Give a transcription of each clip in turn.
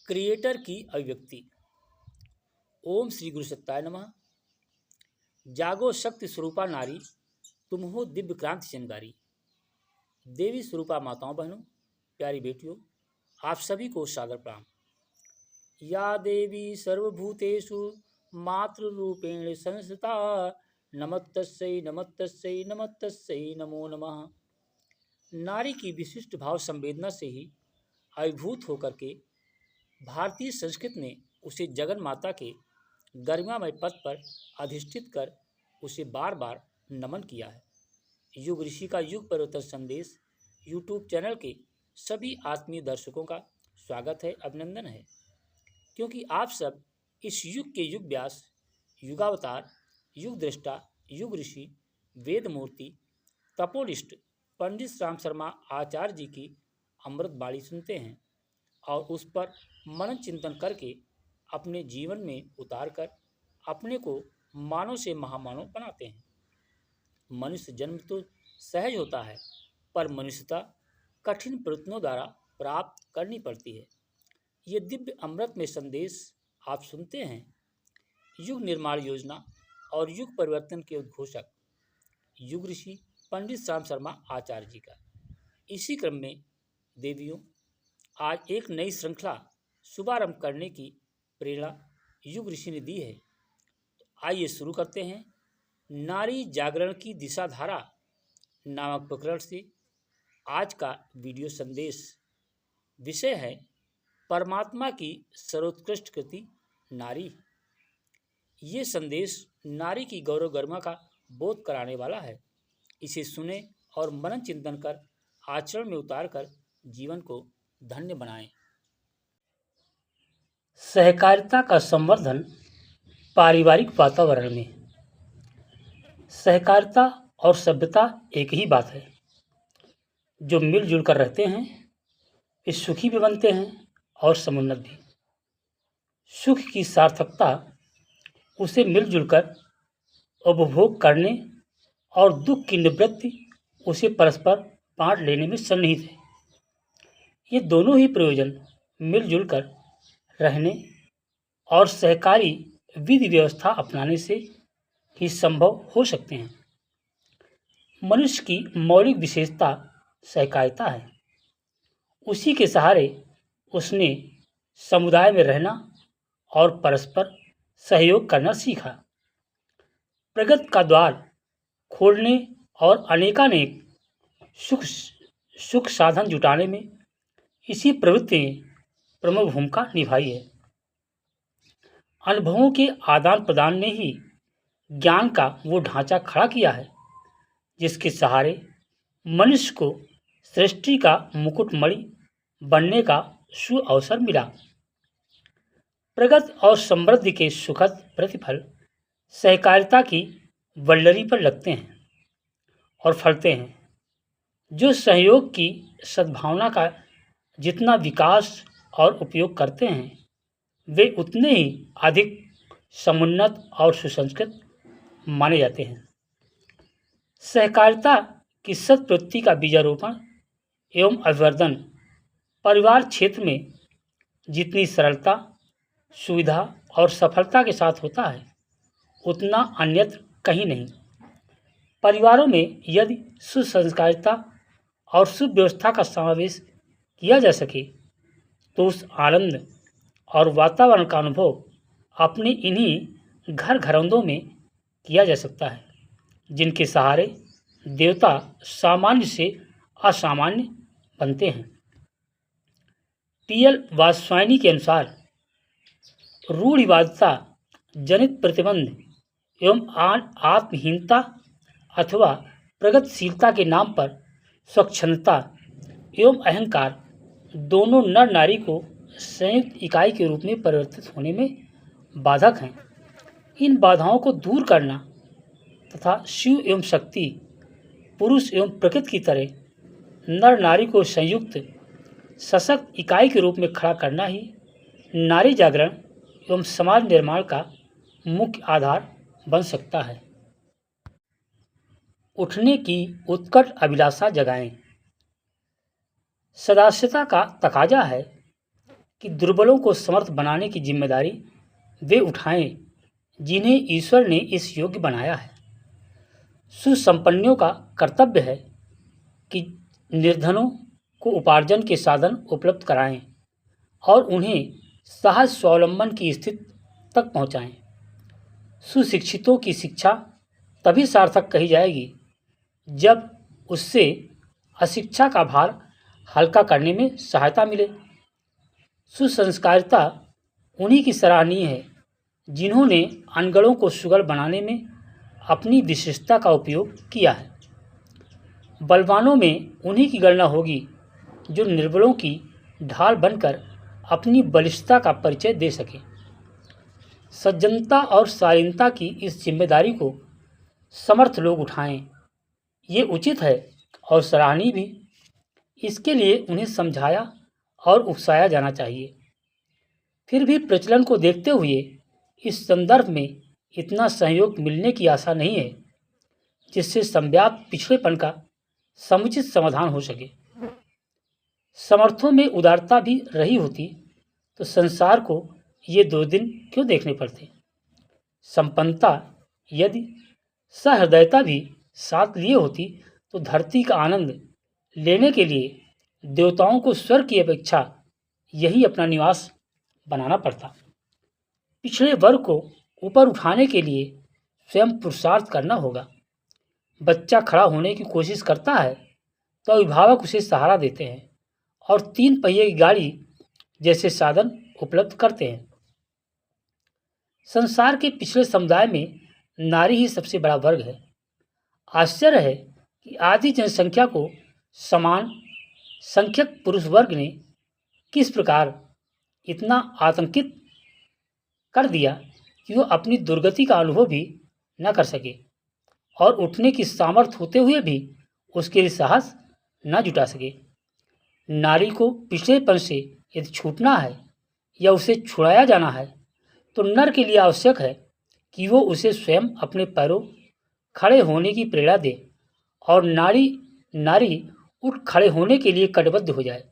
Creator की अभिव्यक्ति। ओम श्री गुरु सत्ताय नमः। जागो शक्ति स्वरूपा नारी, तुम हो दिव्य क्रांति चिंगारी। देवी स्वरूपा माताओं बहनों, प्यारी बेटियों, आप सभी को सादर प्रणाम। या देवी सर्वभूतेषु मातृरूपेण संस्थिता, नमस्तस्यै नमस्तस्यै नमस्तस्यै नमो नमः। नारी की विशिष्ट भाव संवेदना से ही अभिभूत होकर के भारतीय संस्कृति ने उसे जगन माता के गरिमामय पद पर अधिष्ठित कर उसे बार बार नमन किया है। युग ऋषि का युग परिवर्तन संदेश यूट्यूब चैनल के सभी आत्मीय दर्शकों का स्वागत है, अभिनंदन है, क्योंकि आप सब इस युग के युग व्यास, युगावतार, युग दृष्टा, युग ऋषि, वेद मूर्ति, तपोनिष्ठ पंडित राम शर्मा आचार्य जी की अमृत बाणी सुनते हैं और उस पर मनन चिंतन करके अपने जीवन में उतार कर अपने को मानव से महामानव बनाते हैं। मनुष्य जन्म तो सहज होता है, पर मनुष्यता कठिन प्रयत्नों द्वारा प्राप्त करनी पड़ती है। ये दिव्य अमृत में संदेश आप सुनते हैं युग निर्माण योजना और युग परिवर्तन के उद्घोषक युग ऋषि पंडित राम शर्मा आचार्य जी का। इसी क्रम में देवियों, आज एक नई श्रृंखला शुभारंभ करने की प्रेरणा युग ऋषि ने दी है। तो आइए शुरू करते हैं। नारी जागरण की दिशाधारा नामक प्रकरण से आज का वीडियो संदेश। विषय है परमात्मा की सर्वोत्कृष्ट कृति नारी। ये संदेश नारी की गौरव गरिमा का बोध कराने वाला है। इसे सुने और मनन चिंतन कर आचरण में उतार कर जीवन को धन्य बनाएं। सहकारिता का संवर्धन पारिवारिक वातावरण में। सहकारिता और सभ्यता एक ही बात है। जो मिलजुल कर रहते हैं वे सुखी भी बनते हैं और समुन्नत भी। सुख की सार्थकता उसे मिलजुल कर उपभोग करने और दुख की निवृत्ति उसे परस्पर बांट लेने में सन्निहित है। ये दोनों ही प्रयोजन मिलजुल कर रहने और सहकारी विधि व्यवस्था अपनाने से ही संभव हो सकते हैं। मनुष्य की मौलिक विशेषता सहकारिता है। उसी के सहारे उसने समुदाय में रहना और परस्पर सहयोग करना सीखा। प्रगति का द्वार खोलने और अनेकानेक सुख साधन जुटाने में इसी प्रवृत्ति ने प्रमुख भूमिका निभाई है। अनुभवों के आदान प्रदान ने ही ज्ञान का वो ढांचा खड़ा किया है जिसके सहारे मनुष्य को सृष्टि का मुकुटमणि बनने का सुअवसर मिला। प्रगति और समृद्धि के सुखद प्रतिफल सहकारिता की वल्लरी पर लगते हैं और फलते हैं। जो सहयोग की सद्भावना का जितना विकास और उपयोग करते हैं वे उतने ही अधिक समुन्नत और सुसंस्कृत माने जाते हैं। सहकारिता की सत्प्रवृत्ति का बीजारोपण एवं अभिवर्धन परिवार क्षेत्र में जितनी सरलता, सुविधा और सफलता के साथ होता है उतना अन्यत्र कहीं नहीं। परिवारों में यदि सुसंस्कारिता और सुव्यवस्था का समावेश किया जा सके तो उस आनंद और वातावरण का अनुभव अपने इन्हीं घर घरौंदों में किया जा सकता है जिनके सहारे देवता सामान्य से असामान्य बनते हैं। टी.एल. वात्स्यायनी के अनुसार रूढ़िवादिता जनित प्रतिबंध एवं आत्महीनता अथवा प्रगतिशीलता के नाम पर स्वच्छंदता एवं अहंकार दोनों नर नारी को संयुक्त इकाई के रूप में परिवर्तित होने में बाधक हैं। इन बाधाओं को दूर करना तथा शिव एवं शक्ति, पुरुष एवं प्रकृति की तरह नर नारी को संयुक्त सशक्त इकाई के रूप में खड़ा करना ही नारी जागरण एवं समाज निर्माण का मुख्य आधार बन सकता है। उठने की उत्कट अभिलाषा जगाएं। सदास्यता का तकाजा है कि दुर्बलों को समर्थ बनाने की जिम्मेदारी वे उठाएं जिन्हें ईश्वर ने इस योग्य बनाया है। सुसंपन्नों का कर्तव्य है कि निर्धनों को उपार्जन के साधन उपलब्ध कराएं और उन्हें सहज स्वावलंबन की स्थिति तक पहुंचाएं। सुशिक्षितों की शिक्षा तभी सार्थक कही जाएगी जब उससे अशिक्षा का भार हल्का करने में सहायता मिले। सुसंस्कारिता उन्हीं की सराहनीय है जिन्होंने अनगढ़ों को सुगढ़ बनाने में अपनी विशेषता का उपयोग किया है। बलवानों में उन्हीं की गणना होगी जो निर्बलों की ढाल बनकर अपनी बलिष्ठता का परिचय दे सके। सज्जनता और शालीनता की इस जिम्मेदारी को समर्थ लोग उठाएं, ये उचित है और सराहनीय भी। इसके लिए उन्हें समझाया और उकसाया जाना चाहिए। फिर भी प्रचलन को देखते हुए इस संदर्भ में इतना सहयोग मिलने की आशा नहीं है जिससे संव्याप्त पिछड़ेपन का समुचित समाधान हो सके। समर्थों में उदारता भी रही होती तो संसार को ये 2 दिन क्यों देखने पड़ते। संपन्नता यदि सहृदयता भी साथ लिए होती तो धरती का आनंद लेने के लिए देवताओं को स्वर्ग की अपेक्षा यही अपना निवास बनाना पड़ता। पिछड़े वर्ग को ऊपर उठाने के लिए स्वयं पुरुषार्थ करना होगा। बच्चा खड़ा होने की कोशिश करता है तो अभिभावक उसे सहारा देते हैं और 3 पहिए की गाड़ी जैसे साधन उपलब्ध करते हैं। संसार के पिछड़े समुदाय में नारी ही सबसे बड़ा वर्ग है। आश्चर्य है कि आधी जनसंख्या को समान संख्यक पुरुष वर्ग ने किस प्रकार इतना आतंकित कर दिया कि वो अपनी दुर्गति का अनुभव भी न कर सके और उठने की सामर्थ्य होते हुए भी उसके लिए साहस न जुटा सके। नारी को पिछड़ेपन से यदि छूटना है या उसे छुड़ाया जाना है तो नर के लिए आवश्यक है कि वो उसे स्वयं अपने पैरों खड़े होने की प्रेरणा दे और नारी उठ खड़े होने के लिए कटिबद्ध हो जाए।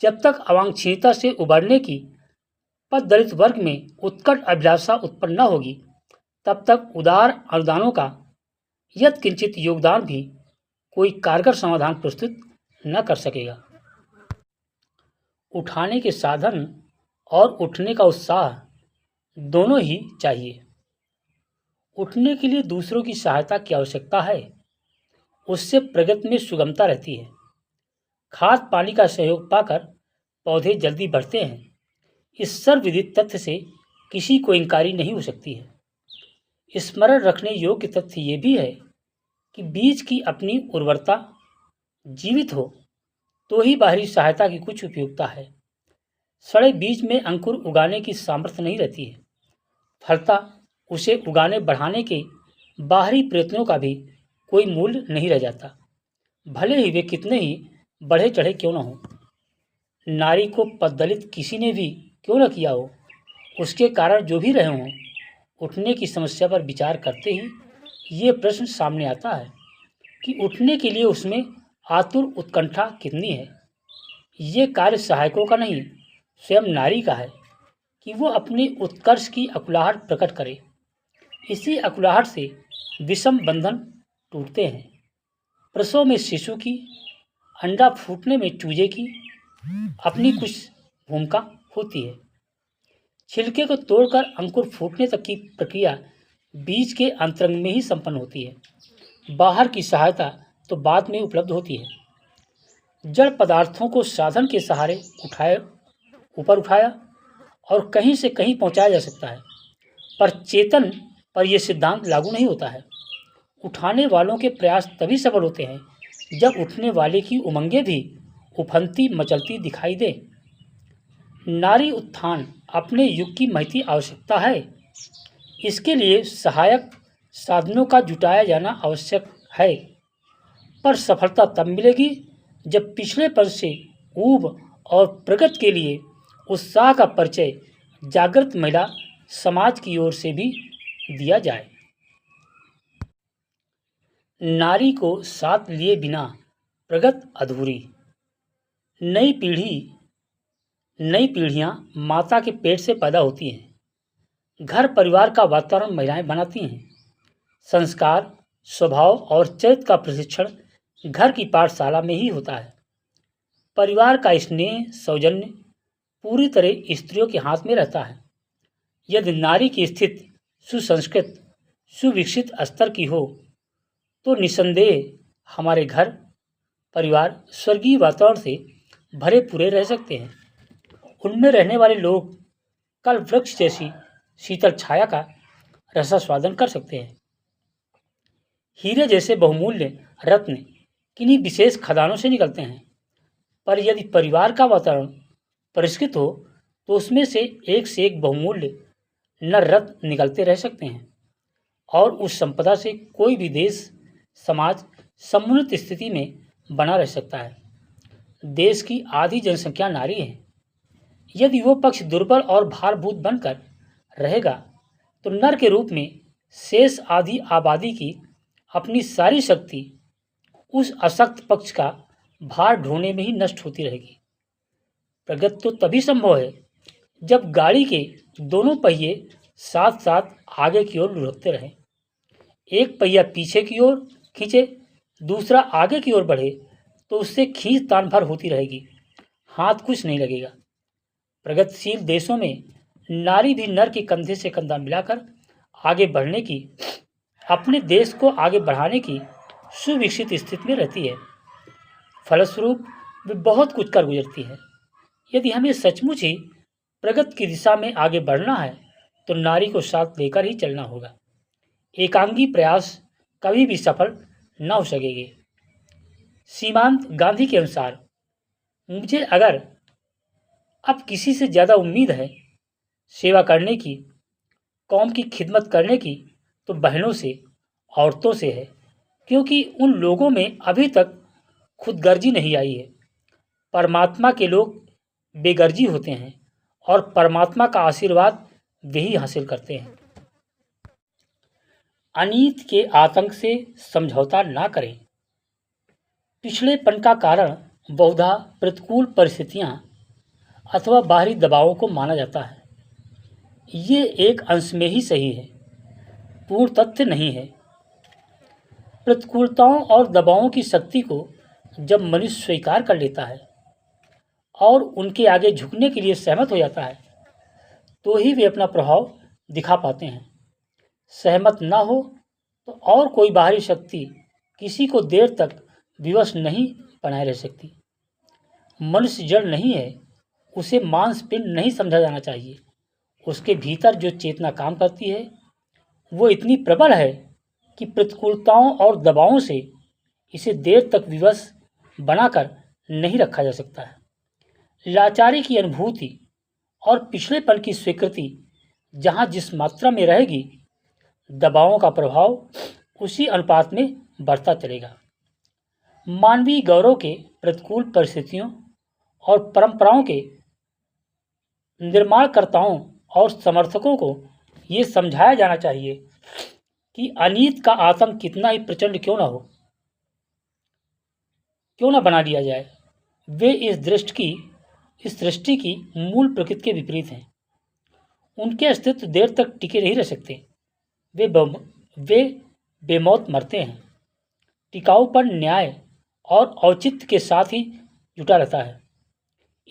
जब तक अवांछनीयता से उबरने की पददलित वर्ग में उत्कट अभिलाषा उत्पन्न न होगी तब तक उदार अनुदानों का यत्किंचित योगदान भी कोई कारगर समाधान प्रस्तुत न कर सकेगा। उठाने के साधन और उठने का उत्साह दोनों ही चाहिए। उठने के लिए दूसरों की सहायता की आवश्यकता है, उससे प्रगति में सुगमता रहती है। खाद पानी का सहयोग पाकर पौधे जल्दी बढ़ते हैं। इस सर्वविदित तथ्य से किसी को इनकारी नहीं हो सकती है। स्मरण रखने योग्य तथ्य ये भी है कि बीज की अपनी उर्वरता जीवित हो तो ही बाहरी सहायता की कुछ उपयोगिता है। सड़े बीज में अंकुर उगाने की सामर्थ्य नहीं रहती है। फलता उसे उगाने बढ़ाने के बाहरी प्रयत्नों का भी कोई मूल्य नहीं रह जाता, भले ही वे कितने ही बढ़े चढ़े क्यों न हो। नारी को पददलित किसी ने भी क्यों न किया हो, उसके कारण जो भी रहे हों, उठने की समस्या पर विचार करते ही ये प्रश्न सामने आता है कि उठने के लिए उसमें आतुर उत्कंठा कितनी है। ये कार्य सहायकों का नहीं, स्वयं नारी का है कि वो अपने उत्कर्ष की अकुलाहट प्रकट करे। इसी अकुलाहट से विषम बंधन टूटते हैं। प्रसव में शिशु की, अंडा फूटने में चूजे की अपनी कुछ भूमिका होती है। छिलके को तोड़कर अंकुर फूटने तक की प्रक्रिया बीज के अंतरंग में ही संपन्न होती है। बाहर की सहायता तो बाद में उपलब्ध होती है। जड़ पदार्थों को साधन के सहारे ऊपर उठाया और कहीं से कहीं पहुंचाया जा सकता है, पर चेतन पर यह सिद्धांत लागू नहीं होता है। उठाने वालों के प्रयास तभी सफल होते हैं जब उठने वाले की उमंगें भी उफनती मचलती दिखाई दे। नारी उत्थान अपने युग की महती आवश्यकता है। इसके लिए सहायक साधनों का जुटाया जाना आवश्यक है, पर सफलता तब मिलेगी जब पिछड़ेपन से ऊब और प्रगति के लिए उत्साह का परिचय जागृत महिला समाज की ओर से भी दिया जाए। नारी को साथ लिए बिना प्रगति अधूरी। नई पीढ़ी नई पीढ़ियां माता के पेट से पैदा होती हैं। घर परिवार का वातावरण महिलाएं बनाती हैं। संस्कार, स्वभाव और चरित्र का प्रशिक्षण घर की पाठशाला में ही होता है। परिवार का स्नेह, सौजन्य पूरी तरह स्त्रियों के हाथ में रहता है। यदि नारी की स्थिति सुसंस्कृत, सुविकसित स्तर की हो तो निसंदेह हमारे घर परिवार स्वर्गीय वातावरण से भरे पूरे रह सकते हैं। उनमें रहने वाले लोग कल वृक्ष जैसी शीतल छाया का रसास्वादन कर सकते हैं। हीरे जैसे बहुमूल्य रत्न किन्हीं विशेष खदानों से निकलते हैं, पर यदि परिवार का वातावरण परिष्कृत हो तो उसमें से एक बहुमूल्य नर रत्न निकलते रह सकते हैं और उस संपदा से कोई भी देश समाज समुन्नत स्थिति में बना रह सकता है। देश की आधी जनसंख्या नारी है। यदि वो पक्ष दुर्बल और भारभूत बनकर रहेगा तो नर के रूप में शेष आधी आबादी की अपनी सारी शक्ति उस अशक्त पक्ष का भार ढोने में ही नष्ट होती रहेगी। प्रगति तो तभी संभव है जब गाड़ी के दोनों पहिए साथ साथ आगे की ओर लुढ़कते रहें। एक पहिया पीछे की ओर खींचे, दूसरा आगे की ओर बढ़े तो उससे खींच तान भर होती रहेगी, हाथ कुछ नहीं लगेगा। प्रगतिशील देशों में नारी भी नर के कंधे से कंधा मिलाकर आगे बढ़ने की, अपने देश को आगे बढ़ाने की सुविकसित स्थिति में रहती है। फलस्वरूप वे बहुत कुछ कर गुजरती है। यदि हमें सचमुच ही प्रगति की दिशा में आगे बढ़ना है तो नारी को साथ लेकर ही चलना होगा। एकांगी प्रयास कभी भी सफल न हो सकेंगे। सीमांत गांधी के अनुसार, मुझे अगर अब किसी से ज़्यादा उम्मीद है सेवा करने की, कौम की खिदमत करने की, तो बहनों से, औरतों से है, क्योंकि उन लोगों में अभी तक खुदगर्जी नहीं आई है। परमात्मा के लोग बेगर्जी होते हैं और परमात्मा का आशीर्वाद वे ही हासिल करते हैं। अनीत के आतंक से समझौता ना करें। पिछड़ेपन का कारण बहुधा प्रतिकूल परिस्थितियां अथवा बाहरी दबावों को माना जाता है। ये एक अंश में ही सही है, पूर्ण तथ्य नहीं है। प्रतिकूलताओं और दबावों की शक्ति को जब मनुष्य स्वीकार कर लेता है और उनके आगे झुकने के लिए सहमत हो जाता है तो ही वे अपना प्रभाव दिखा पाते हैं। सहमत ना हो तो और कोई बाहरी शक्ति किसी को देर तक विवश नहीं बनाए रह सकती। मनुष्य जड़ नहीं है, उसे मांसपिंड नहीं समझा जाना चाहिए। उसके भीतर जो चेतना काम करती है वो इतनी प्रबल है कि प्रतिकूलताओं और दबावों से इसे देर तक विवश बनाकर नहीं रखा जा सकता है। लाचारी की अनुभूति और पिछड़ेपन की स्वीकृति जहाँ जिस मात्रा में रहेगी, दबावों का प्रभाव उसी अनुपात में बढ़ता चलेगा। मानवीय गौरव के प्रतिकूल परिस्थितियों और परंपराओं के निर्माणकर्ताओं और समर्थकों को ये समझाया जाना चाहिए कि अनीत का आतंक कितना ही प्रचंड क्यों ना बना लिया जाए, वे इस सृष्टि की मूल प्रकृति के विपरीत हैं। उनके अस्तित्व देर तक टिके नहीं रह सकते। वे बेमौत मरते हैं। टिकाऊपन न्याय और औचित्य के साथ ही जुटा रहता है।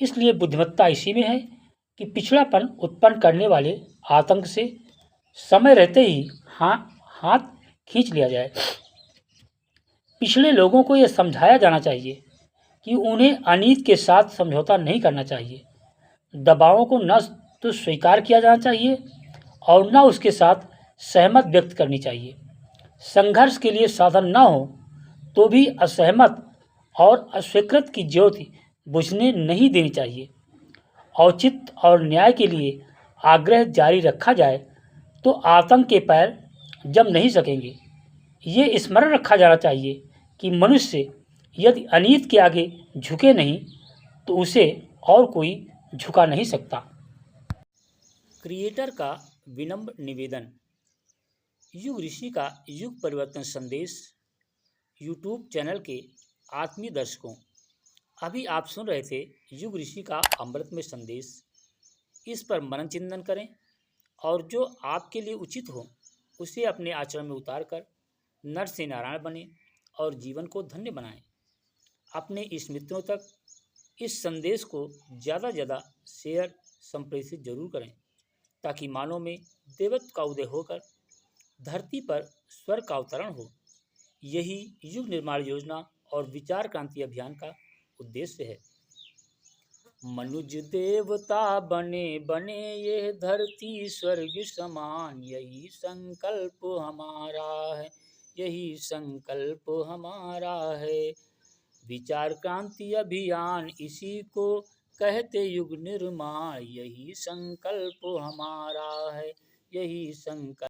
इसलिए बुद्धिमत्ता इसी में है कि पिछड़ापन उत्पन्न करने वाले आतंक से समय रहते ही हाथ खींच लिया जाए। पिछड़े लोगों को यह समझाया जाना चाहिए कि उन्हें अनीत के साथ समझौता नहीं करना चाहिए। दबावों को न तो स्वीकार किया जाना चाहिए और न उसके साथ सहमत व्यक्त करनी चाहिए। संघर्ष के लिए साधन न हो तो भी असहमत और अस्वीकृत की ज्योति बुझने नहीं देनी चाहिए। औचित्य और न्याय के लिए आग्रह जारी रखा जाए तो आतंक के पैर जम नहीं सकेंगे। ये स्मरण रखा जाना चाहिए कि मनुष्य यदि अनीत के आगे झुके नहीं तो उसे और कोई झुका नहीं सकता। क्रिएटर का विनम्र निवेदन। युग ऋषि का युग परिवर्तन संदेश यूट्यूब चैनल के आत्मीय दर्शकों, अभी आप सुन रहे थे युग ऋषि का अमृत में संदेश। इस पर मनन चिंतन करें और जो आपके लिए उचित हो उसे अपने आचरण में उतार कर नर से नारायण बने और जीवन को धन्य बनाएं। अपने इस मित्रों तक इस संदेश को ज़्यादा से ज़्यादा शेयर संप्रेषित जरूर करें ताकि मानव में देवत्व का उदय होकर धरती पर स्वर्ग का अवतरण हो। यही युग निर्माण योजना और विचार क्रांति अभियान का उद्देश्य है। मनुज देवता बने बने ये धरती स्वर्ग समान, यही संकल्प हमारा है, यही संकल्प हमारा है। विचार क्रांति अभियान इसी को कहते युग निर्माण, यही संकल्प हमारा है, यही संकल्प